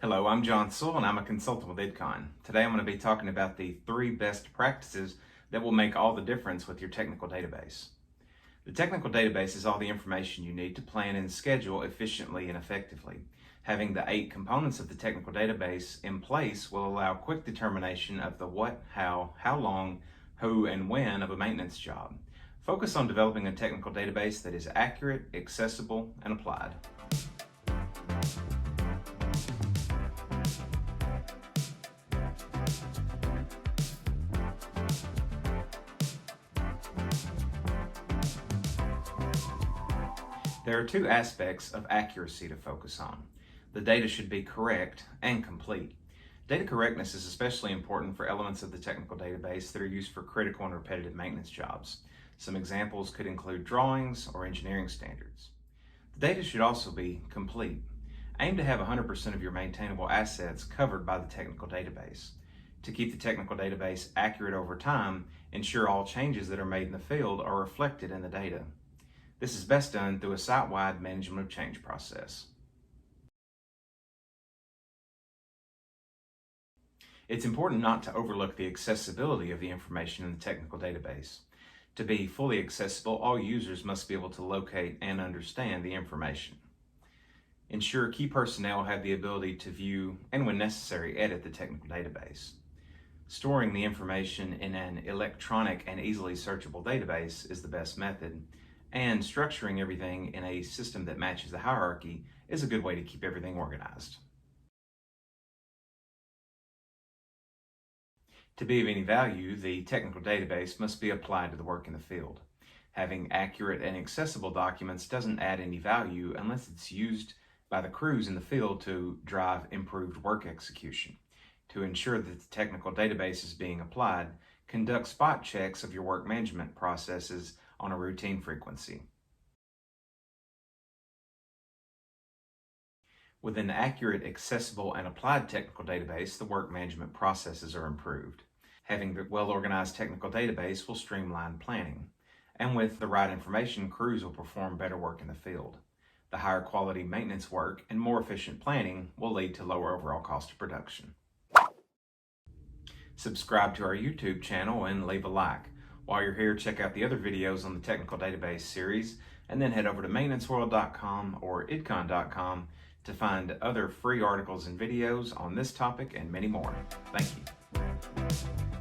Hello, I'm John Sewell and I'm a consultant with IDCON. Today I'm going to be talking about the 3 best practices that will make all the difference with your technical database. The technical database is all the information you need to plan and schedule efficiently and effectively. Having the 8 components of the technical database in place will allow quick determination of the what, how long, who, and when of a maintenance job. Focus on developing a technical database that is accurate, accessible, and applied. There are 2 aspects of accuracy to focus on. The data should be correct and complete. Data correctness is especially important for elements of the technical database that are used for critical and repetitive maintenance jobs. Some examples could include drawings or engineering standards. The data should also be complete. Aim to have 100% of your maintainable assets covered by the technical database. To keep the technical database accurate over time, ensure all changes that are made in the field are reflected in the data. This is best done through a site-wide management of change process. It's important not to overlook the accessibility of the information in the technical database. To be fully accessible, all users must be able to locate and understand the information. Ensure key personnel have the ability to view and, when necessary, edit the technical database. Storing the information in an electronic and easily searchable database is the best method, and structuring everything in a system that matches the hierarchy is a good way to keep everything organized. To be of any value, the technical database must be applied to the work in the field. Having accurate and accessible documents doesn't add any value unless it's used by the crews in the field to drive improved work execution. To ensure that the technical database is being applied, conduct spot checks of your work management processes on a routine frequency. With an accurate, accessible, and applied technical database, the work management processes are improved. Having a well-organized technical database will streamline planning. And with the right information, crews will perform better work in the field. The higher quality maintenance work and more efficient planning will lead to lower overall cost of production. Subscribe to our YouTube channel and leave a like. While you're here, check out the other videos on the technical database series, and then head over to maintenanceworld.com or idcon.com to find other free articles and videos on this topic and many more. Thank you.